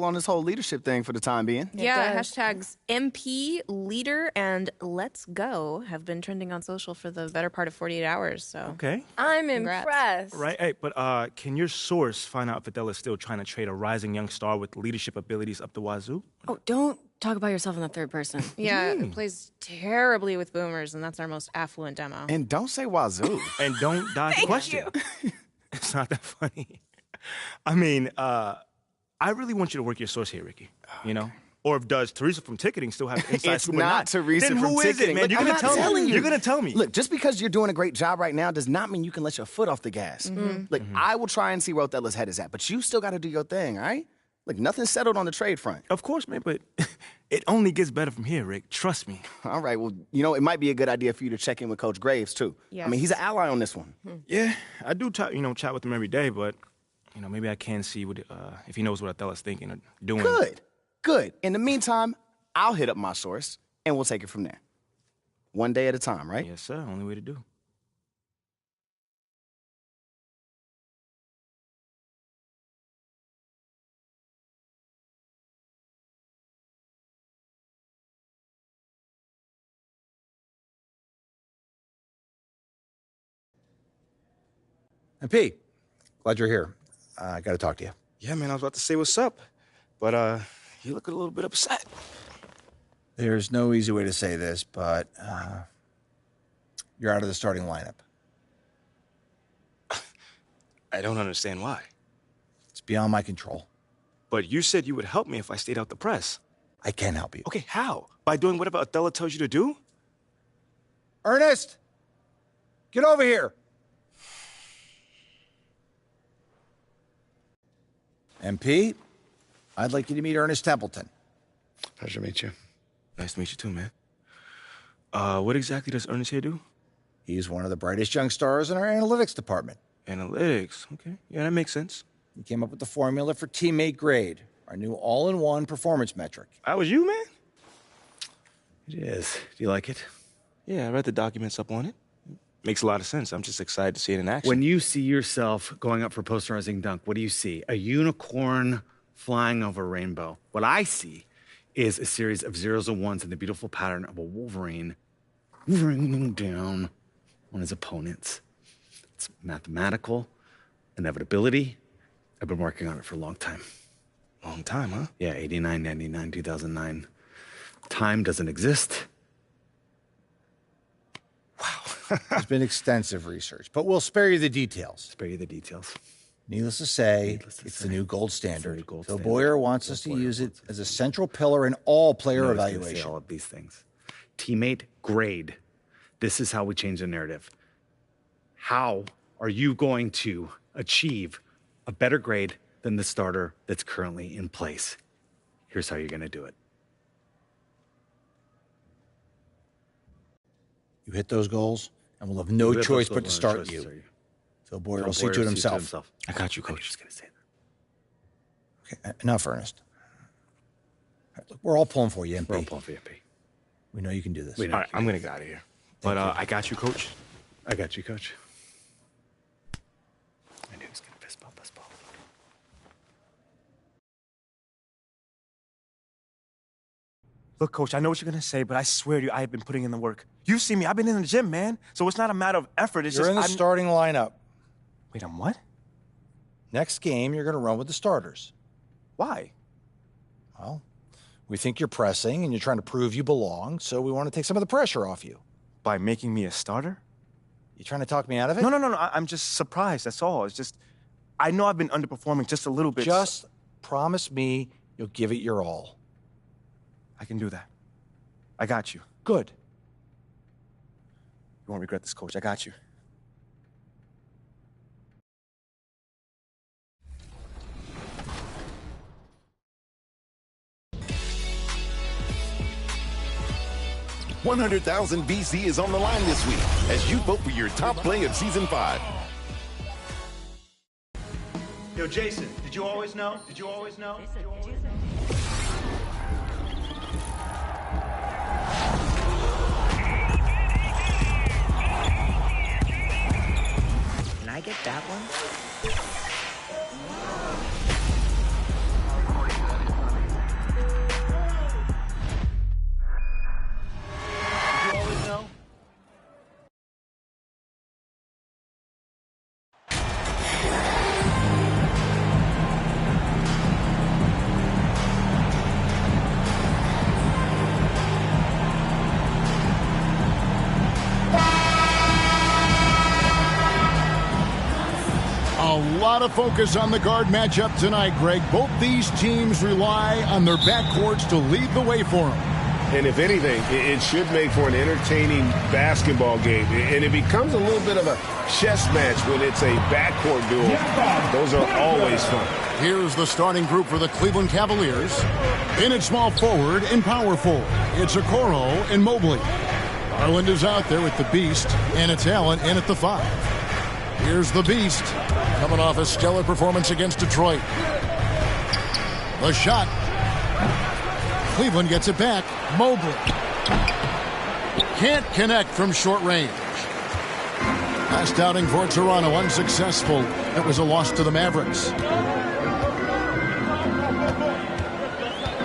on this whole leadership thing for the time being. Yeah, hashtags MP, leader, and let's go have been trending on social for the better part of 48 hours. So Okay. I'm Congrats. impressed. Right. Hey, but can your source find out if Adele is still trying to trade a rising young star with leadership abilities up the wazoo? Oh, don't talk about yourself in the third person. yeah, it plays terribly with boomers, and that's our most affluent demo. And don't say wazoo. And don't dodge the question. It's not that funny. I mean, I really want you to work your source here, Ricky. You know? Or if does Teresa from ticketing still have inside It's scoop or not Teresa then from who is ticketing. it, man? Look, You're I'm gonna not tell telling me. you. You're gonna tell me. Look, just because you're doing a great job right now does not mean you can let your foot off the gas. Look, I will try and see where Othella's head is at, but you still got to do your thing, all right? Look, nothing's settled on the trade front. Of course, man, but it only gets better from here, Rick. Trust me. All right, well, you know, it might be a good idea for you to check in with Coach Graves, too. Yes. I mean, he's an ally on this one. Yeah, I do chat with him every day, but maybe I can see what if he knows what Othella's thinking or doing. Good. In the meantime, I'll hit up my source, and we'll take it from there. One day at a time, right? Yes, sir. Only way to do. MP, glad you're here. I got to talk to you. Yeah, man, I was about to say what's up, but you look a little bit upset. There's no easy way to say this, but you're out of the starting lineup. I don't understand why. It's beyond my control. But you said you would help me if I stayed out the press. I can help you. Okay, how? By doing whatever Othella tells you to do? Ernest, get over here. MP, I'd like you to meet Ernest Templeton. Pleasure to meet you. Nice to meet you too, man. What exactly does Ernest here do? He's one of the brightest young stars in our analytics department. Analytics. Okay. Yeah, that makes sense. He came up with the formula for teammate grade, our new all-in-one performance metric. That was you, man? It is. Do you like it? Yeah, I read the documents up on it. Makes a lot of sense. I'm just excited to see it in action. When you see yourself going up for posterizing dunk, what do you see? A unicorn flying over a rainbow. What I see is a series of zeros and ones in the beautiful pattern of a Wolverine raining down on his opponents. It's mathematical inevitability. I've been working on it for a long time. Long time, huh? Yeah, 89, 99, 2009. Time doesn't exist. There's been extensive research, but we'll spare you the details. Spare you the details. Needless to say, it's the new gold standard. Phil Boyer wants us to use it as a central pillar in all player evaluation. All of these things. Teammate grade. This is how we change the narrative. How are you going to achieve a better grade than the starter that's currently in place? Here's how you're going to do it. You hit those goals, and we'll have no choice but to start you. Phil Boyer will see to it himself. I got you, I was Coach. just going to say that. Okay, enough, Ernest. All right, look, we're all pulling for you, MP. We're all pulling for you, MP. We know you can do this. We know. All right, I'm going to get out of here. But I got you, Coach. I got you, Coach. I knew he was going to fist bump us both. Look, Coach, I know what you're going to say, but I swear to you, I have been putting in the work. You see me. I've been in the gym, man. So it's not a matter of effort. It's You're just in the starting lineup. Wait, I'm what? Next game, you're going to run with the starters. Why? Well, we think you're pressing and you're trying to prove you belong, so we want to take some of the pressure off you. By making me a starter? You trying to talk me out of it? No. I'm just surprised. That's all. It's just, I know I've been underperforming just a little bit. Just promise me you'll give it your all. I can do that. I got you. Good. You won't regret this, Coach. I got you. $100,000 VC is on the line this week as you vote for your top play of Season 5. Yo, Jason, did you always know? Did you always know? Can I get that one? lot of focus on the guard matchup tonight, Greg. Both these teams rely on their backcourts to lead the way for them. And if anything, it should make for an entertaining basketball game. And it becomes a little bit of a chess match when it's a backcourt duel. Those are always fun. Here's the starting group for the Cleveland Cavaliers. In at small forward and power forward, it's Okoro and Mobley. Garland is out there with the Beast, and it's Allen in at the 5. Here's the Beast, coming off a stellar performance against Detroit. The shot. Cleveland gets it back. Mobley. Can't connect from short range. Last outing for Toronto, unsuccessful. It was a loss to the Mavericks.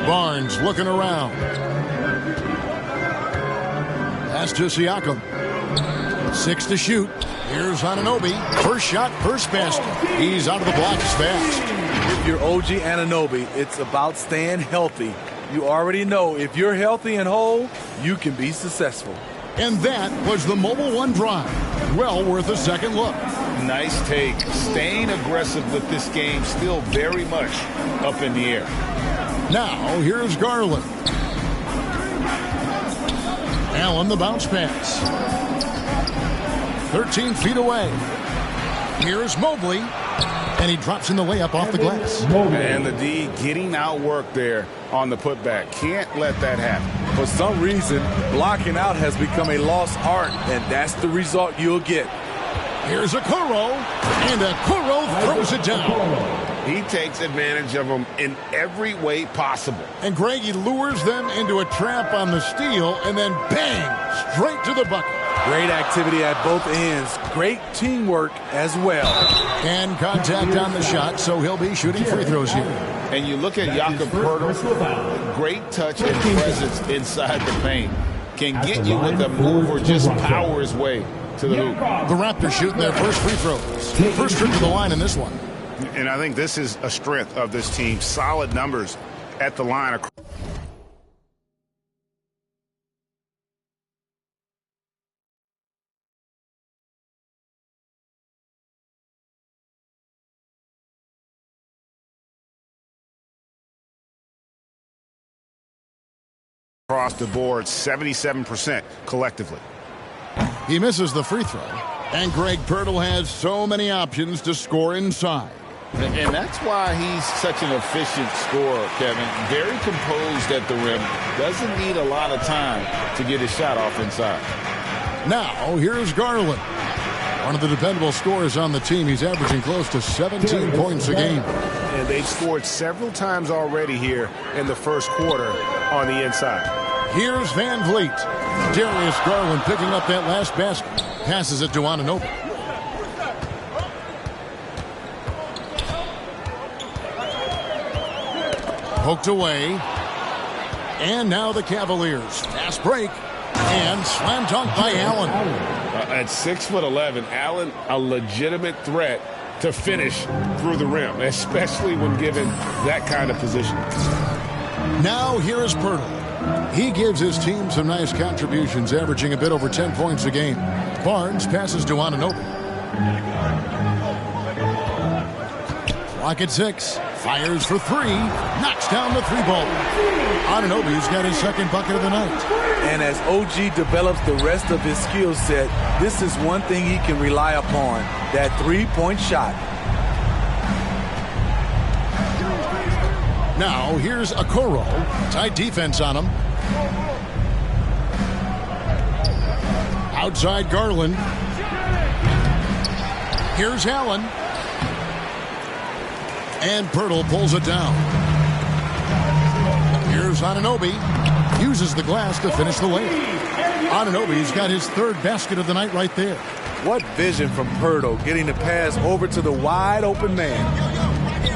Barnes looking around. Pass to Siakam. 6 to shoot. Here's Anunoby. First shot, first basket. He's out of the blocks fast. If you're OG Anunoby, it's about staying healthy. You already know if you're healthy and whole, you can be successful. And that was the Mobile One drive. Well worth a second look. Nice take. Staying aggressive with this game, still very much up in the air. Now, here's Garland. Allen, the bounce pass. 13 feet away. Here's Mobley. And he drops in the layup off the glass. And the D getting outworked there on the putback. Can't let that happen. For some reason, blocking out has become a lost art, and that's the result you'll get. Here's Okoro, and Okoro throws it down. He takes advantage of them in every way possible. And Greg, he lures them into a trap on the steal, and then bang, straight to the bucket. Great activity at both ends. Great teamwork as well. And contact on the shot, so he'll be shooting free throws here. And you look at Jakob Poeltl, great touch and presence inside the paint. Can get you with a move or just power his way to the hoop. The Raptors shooting their first free throws. First trip to the line in this one. And I think this is a strength of this team. Solid numbers at the line. Across the board, 77% collectively. He misses the free throw. And Greg Poeltl has so many options to score inside. And that's why he's such an efficient scorer, Kevin. Very composed at the rim. Doesn't need a lot of time to get his shot off inside. Now, here's Garland. One of the dependable scorers on the team. He's averaging close to 17 points a game. And they've scored several times already here in the first quarter on the inside. Here's Van Vliet. Darius Garland picking up that last basket. Passes it to Anunoby. Poked away. And now the Cavaliers. Fast break. And slam dunk by Allen. At 6'11", Allen, a legitimate threat to finish through the rim, especially when given that kind of position. Now here is Poeltl. He gives his team some nice contributions, averaging a bit over 10 points a game. Barnes passes to Anunoby. Clock at 6. Fires for 3. Knocks down the 3-ball. Anunoby's got his second bucket of the night. And as OG develops the rest of his skill set, this is one thing he can rely upon, that three-point shot. Now, here's Okoro. Tight defense on him. Outside Garland. Here's Allen. And Poeltl pulls it down. Here's Anunoby. Uses the glass to finish the layup. Anunoby's got his third basket of the night right there. What vision from Poeltl, getting the pass over to the wide open man.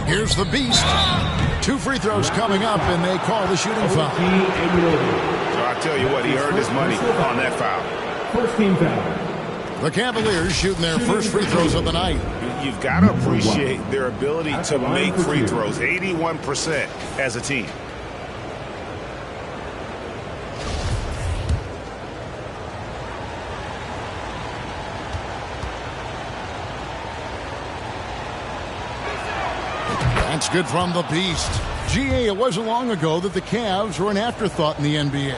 Here's the Beast. 2 free throws coming up, and they call the shooting foul. So I tell you what, he earned his money on that foul. First team foul. The Cavaliers shooting their first free throws of the night. You've got to appreciate their ability to make free throws, 81% as a team. It's good from the Beast. GA, it wasn't long ago that the Cavs were an afterthought in the NBA.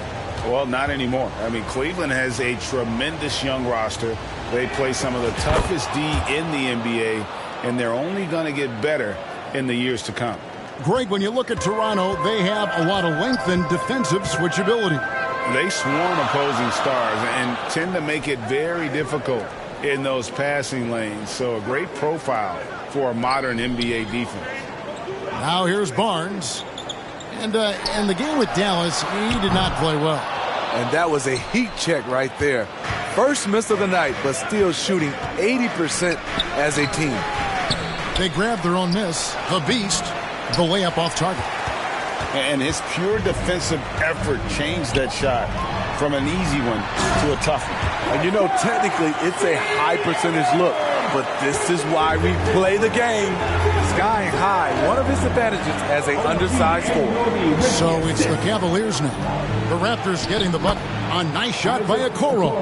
Well, not anymore. I mean, Cleveland has a tremendous young roster. They play some of the toughest D in the NBA, and they're only going to get better in the years to come. Greg, when you look at Toronto, they have a lot of length and defensive switchability. They swarm opposing stars and tend to make it very difficult in those passing lanes. So a great profile for a modern NBA defense. Now here's Barnes. And in the game with Dallas, he did not play well. And that was a heat check right there. First miss of the night, but still shooting 80% as a team. They grabbed their own miss. The Beast, the layup off target. And his pure defensive effort changed that shot from an easy one to a tough one. And you know, technically, it's a high percentage look, but this is why we play the game. Sky high, one of his advantages as an undersized forward. So it's the Cavaliers now. The Raptors getting the bucket. A nice shot by Okoro.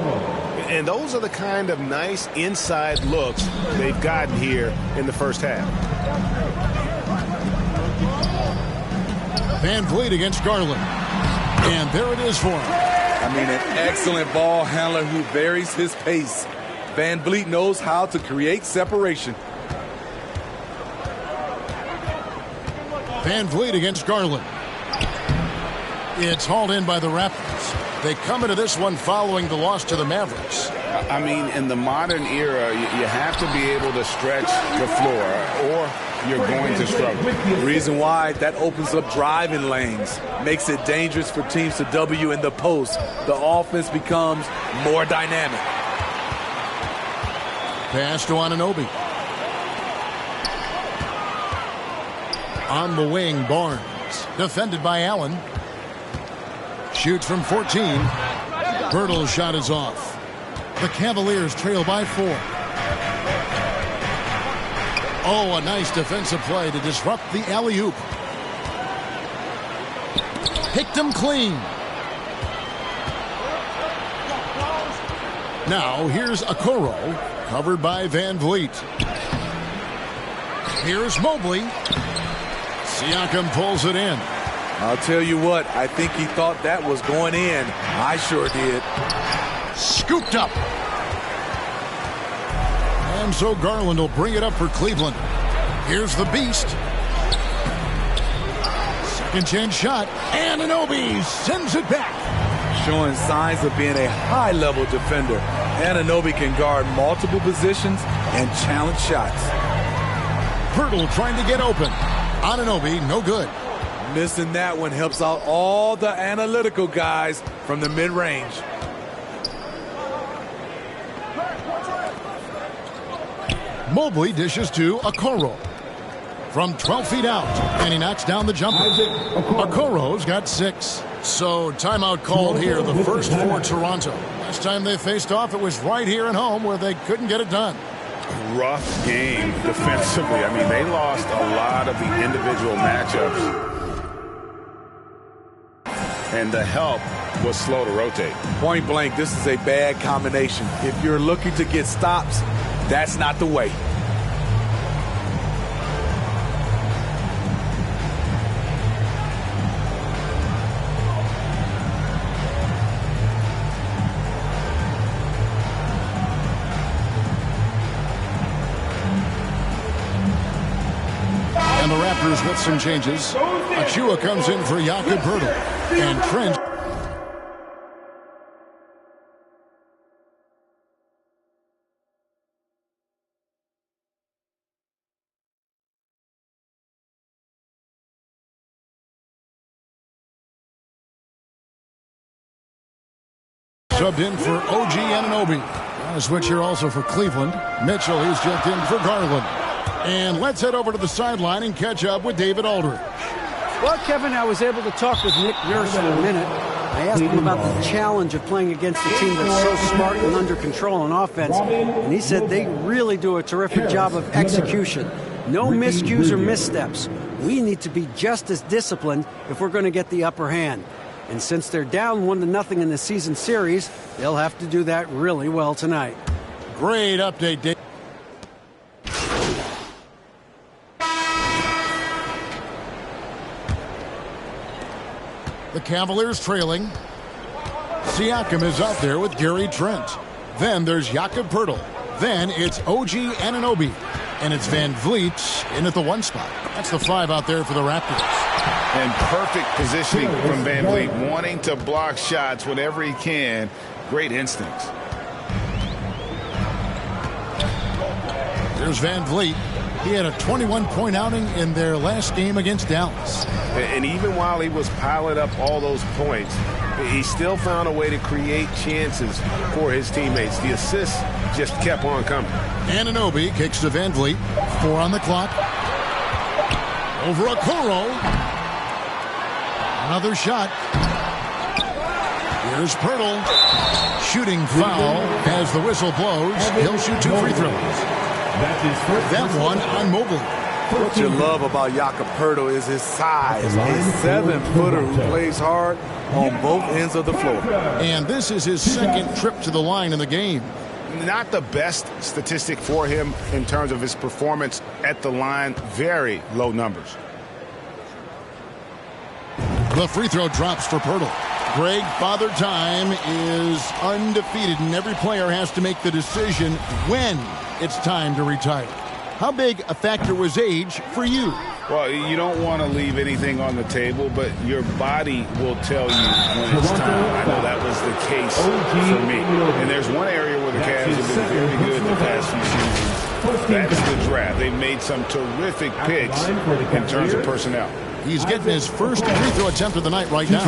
And those are the kind of nice inside looks they've gotten here in the first half. Van Vliet against Garland. And there it is for him. I mean, an excellent ball handler who varies his pace. Van Vliet knows how to create separation. Van Vliet against Garland. It's hauled in by the Raptors. They come into this one following the loss to the Mavericks. I mean, in the modern era, you have to be able to stretch the floor or you're going to struggle. The reason why, that opens up driving lanes, makes it dangerous for teams to W in the post. The offense becomes more dynamic. Pass to Anunoby. On the wing, Barnes. Defended by Allen. Shoots from 14. Birtle's shot is off. The Cavaliers trail by 4. Oh, a nice defensive play to disrupt the alley-oop. Picked him clean. Now here's Okoro, covered by Van Vliet. Here's Mobley. Siakam pulls it in. I'll tell you what, I think he thought that was going in. I sure did. Scooped up. And so Garland will bring it up for Cleveland. Here's the Beast. Second chance shot. Anunoby sends it back. Showing signs of being a high-level defender. Anunoby can guard multiple positions and challenge shots. Birtle trying to get open. Anunoby, no good. Missing that one helps out all the analytical guys from the mid-range. Mobley dishes to Okoro. From 12 feet out, and he knocks down the jumper. Okoro's got 6. So timeout called here, the first for Toronto. Last time they faced off, it was right here at home where they couldn't get it done. Rough game defensively. I mean, they lost a lot of the individual matchups. And the help was slow to rotate. Point blank, this is a bad combination. If you're looking to get stops, that's not the way. And the Raptors with some changes. Achua comes in for Jakob Poeltl. And Trent. Subbed in for OG Anunoby. A switch here also for Cleveland. Mitchell, he's checked in for Garland. And let's head over to the sideline and catch up with David Aldridge. Well, Kevin, I was able to talk with Nick Nurse for a minute. I asked him about the challenge of playing against a team that's so smart and under control on offense. And he said they really do a terrific job of execution. No miscues or missteps. We need to be just as disciplined if we're going to get the upper hand. And since they're down 1-0 in the season series, they'll have to do that really well tonight. Great update, Dave. The Cavaliers trailing. Siakam is out there with Gary Trent. Then there's Jakob Poeltl. Then it's OG Anunoby. And it's Van Vliet in at the 1 spot. That's the 5 out there for the Raptors. And perfect positioning from Van Vliet, wanting to block shots whenever he can. Great instincts. There's Van Vliet. He had a 21-point outing in their last game against Dallas. And even while he was piling up all those points, he still found a way to create chances for his teammates. The assists just kept on coming. Anunoby kicks to Van Vliet. 4 on the clock. Over Okoro. Another shot. Here's Poeltl. Shooting foul as the whistle blows. He'll shoot 2 free throws. That one on Mobley. What you love about Jakob Poeltl is his size. A 7-footer who plays hard on both ends of the floor. And this is his second trip to the line in the game. Not the best statistic for him in terms of his performance at the line. Very low numbers. The free throw drops for Poeltl. Greg, Father Time is undefeated, and every player has to make the decision when it's time to retire. How big a factor was age for you? Well, you don't want to leave anything on the table, but your body will tell you when it's time. I know that was the case for me. And there's one area where the Cavs have been very good the past few seasons. That's the draft. They've made some terrific picks in terms of personnel. He's getting his first free throw attempt of the night right now.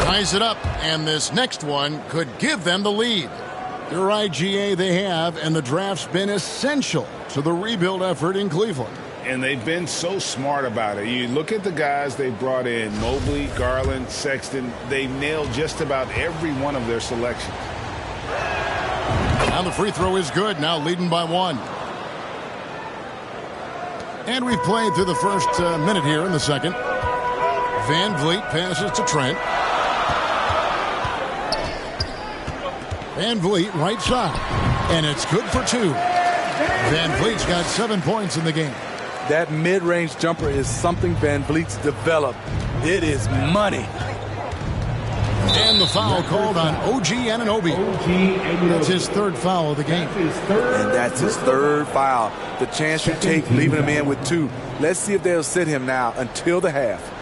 Ties it up, and this next one could give them the lead. Their IGA they have, and the draft's been essential to the rebuild effort in Cleveland. And they've been so smart about it. You look at the guys they brought in, Mobley, Garland, Sexton. They nailed just about every one of their selections. Now the free throw is good, now leading by 1. And we've played through the first minute here in the second. Van Vliet passes to Trent. Van Vliet right side. And it's good for 2. Van Vliet's got 7 points in the game. That mid-range jumper is something Van Vliet's developed. It is money. And the foul called on OG Anunoby. That's his 3rd foul of the game. And that's his 3rd foul. The chance you take leaving him in with 2. Let's see if they'll sit him now until the half.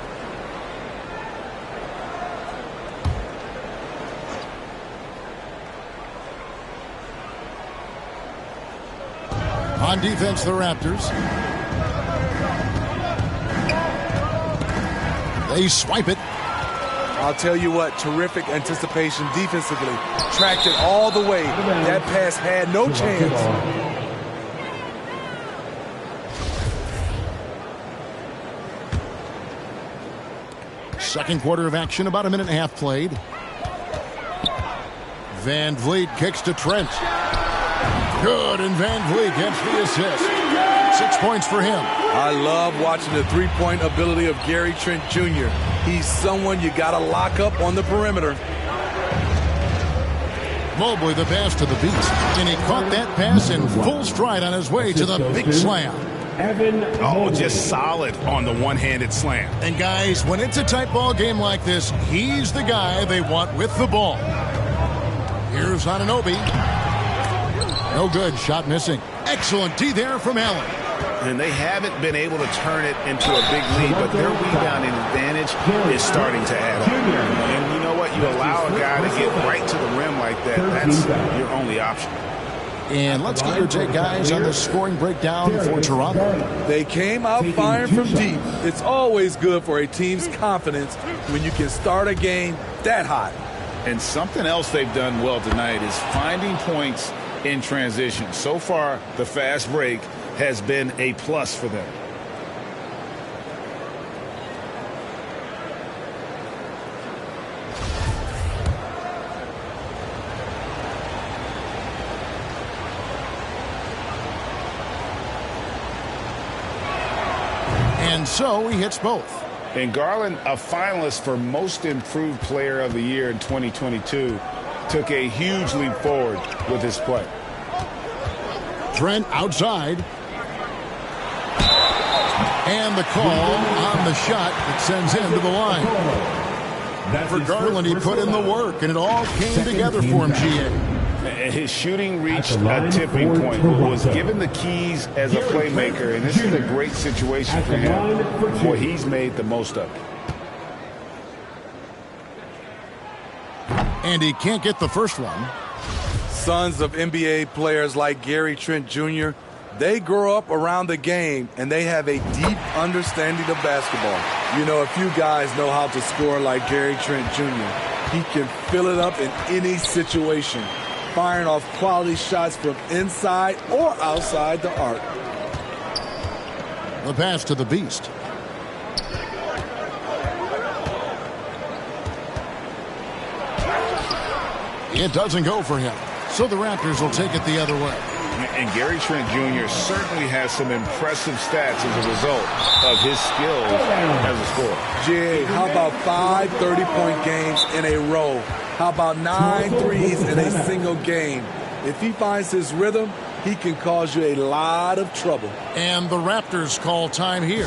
On defense, the Raptors. They swipe it. I'll tell you what, terrific anticipation defensively. Tracked it all the way. That pass had no chance. Second quarter of action, about a minute and a half played. Van Vliet kicks to Trent. Good, and Van Vliet gets the assist. 6 points for him. I love watching the three-point ability of Gary Trent Jr. He's someone you got to lock up on the perimeter. Mobley the pass to the beat, and he caught that pass in full stride on his way to the big slam. Oh, just solid on the one-handed slam. And guys, when it's a tight ball game like this, he's the guy they want with the ball. Here's Anunoby. No good, shot missing. Excellent D there from Allen. And they haven't been able to turn it into a big lead, but their rebounding advantage is starting to add up. And you know what? You allow a guy to get right to the rim like that, that's your only option. And let's get your take, guys, on the scoring breakdown for Toronto. They came out firing from deep. It's always good for a team's confidence when you can start a game that hot. And something else they've done well tonight is finding points in transition. So far, the fast break has been a plus for them. And so he hits both. And Garland, a finalist for Most Improved Player of the Year in 2022, took a huge leap forward with his play. Trent outside. And the call on the shot that sends him to the line. For Garland, he put in the work, and it all came together for him, GA. His shooting reached a tipping point, was given the keys as a playmaker, and this is a great situation for him. Boy, he's made the most of it. And he can't get the first one. Sons of NBA players like Gary Trent Jr., they grow up around the game, and they have a deep understanding of basketball. You know, a few guys know how to score like Gary Trent Jr. He can fill it up in any situation, firing off quality shots from inside or outside the arc. The pass to the Beast. It doesn't go for him, so the Raptors will take it the other way. And Gary Trent Jr. certainly has some impressive stats as a result of his skills as a scorer. Jay, how about 5 30-point games in a row? How about 9 threes in a single game? If he finds his rhythm, he can cause you a lot of trouble. And the Raptors call time here.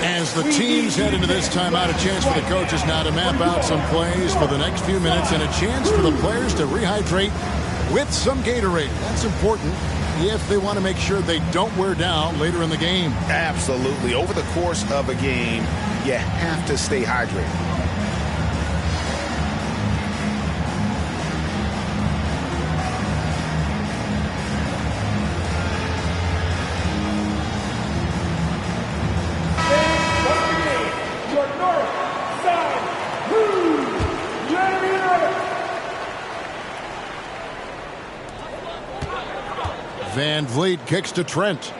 As the teams head into this timeout, a chance for the coaches now to map out some plays for the next few minutes and a chance for the players to rehydrate with some Gatorade. That's important if they want to make sure they don't wear down later in the game. Absolutely. Over the course of a game, you have to stay hydrated. Van Vliet kicks to Trent.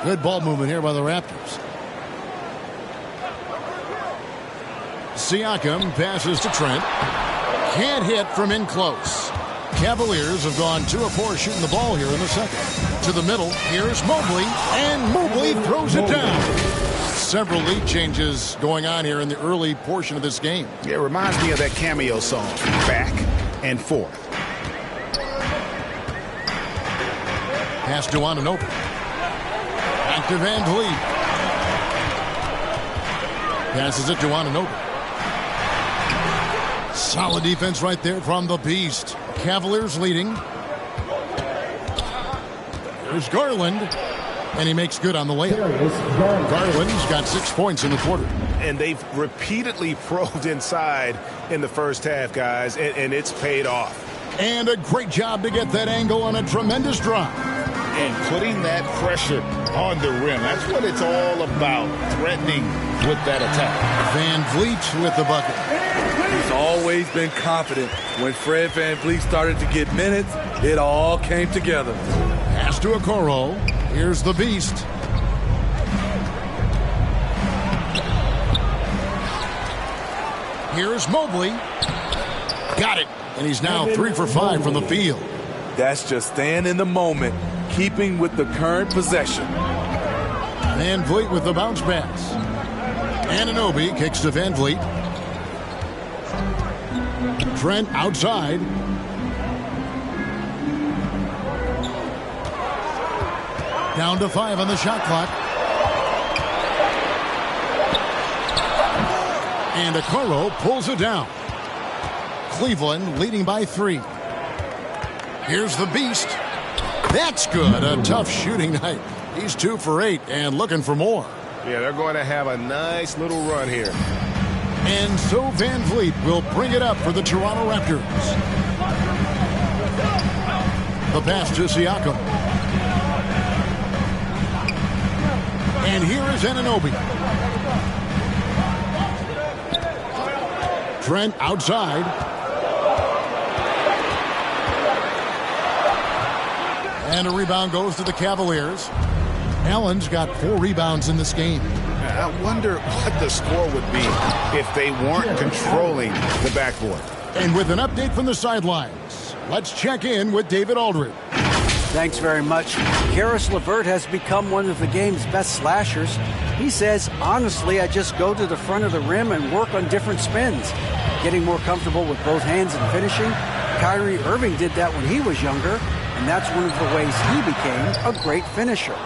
Good ball movement here by the Raptors. Siakam passes to Trent. Can't hit from in close. Cavaliers have gone 2 of 4 shooting the ball here in the second. To the middle, here's Mobley, and Mobley throws it down. Several lead changes going on here in the early portion of this game. It reminds me of that Cameo song, Back and Forth. Pass to Anunoby. Back to Van Vliet. Passes it to Anunoby. Solid defense right there from the Beast. Cavaliers leading. There's Garland. And he makes good on the layup. Garland's got 6 points in the quarter. And they've repeatedly probed inside in the first half, guys, and it's paid off. And a great job to get that angle on a tremendous drive. And putting that pressure on the rim. That's what it's all about, threatening with that attack. Van Vliet with the bucket. He's always been confident. When Fred Van Vliet started to get minutes, it all came together. Pass to Okoro. Here's the Beast. Here's Mobley. Got it. And he's now 3 for 5 from the field. That's just staying in the moment, keeping with the current possession. Van Vliet with the bounce pass. Anunoby kicks to Van Vliet. Trent outside. Down to 5 on the shot clock. And Okoro pulls it down. Cleveland leading by 3. Here's the Beast. That's good. A tough shooting night. He's 2 for 8 and looking for more. Yeah, they're going to have a nice little run here. And so Van Vliet will bring it up for the Toronto Raptors. The pass to Siakam. And here is Anunoby. Trent outside. And a rebound goes to the Cavaliers. Allen's got 4 rebounds in this game. I wonder what the score would be if they weren't controlling the backboard. And with an update from the sidelines, let's check in with David Aldridge. Thanks very much. Karis LeVert has become one of the game's best slashers. He says, honestly, I just go to the front of the rim and work on different spins. Getting more comfortable with both hands and finishing. Kyrie Irving did that when he was younger, and that's one of the ways he became a great finisher.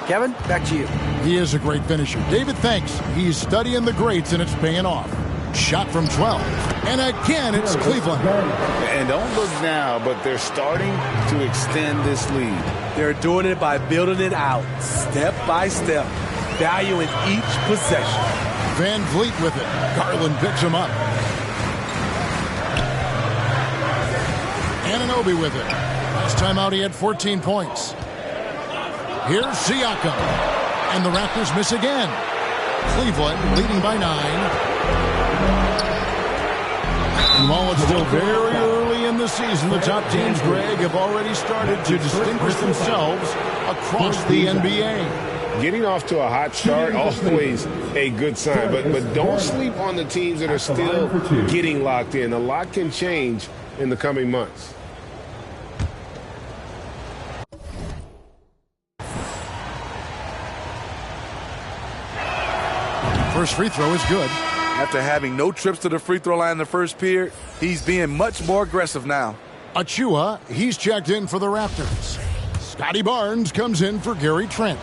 Kevin, back to you. He is a great finisher. David, thanks. He's studying the greats, and it's paying off. Shot from 12. And again, it's Cleveland. And don't look now, but they're starting to extend this lead. They're doing it by building it out, step by step, valuing each possession. Van Vliet with it. Garland picks him up. Anunoby with it. Last time out, he had 14 points. Here's Siakam. And the Raptors miss again. Cleveland leading by 9. And while it's still very early in the season, the top teams, Greg, have already started to distinguish themselves across the NBA. Getting off to a hot start, always a good sign. But don't sleep on the teams that are still getting locked in. A lot can change in the coming months. First free throw is good. After having no trips to the free throw line in the first period, he's being much more aggressive now. Achua, he's checked in for the Raptors. Scotty Barnes comes in for Gary Trent.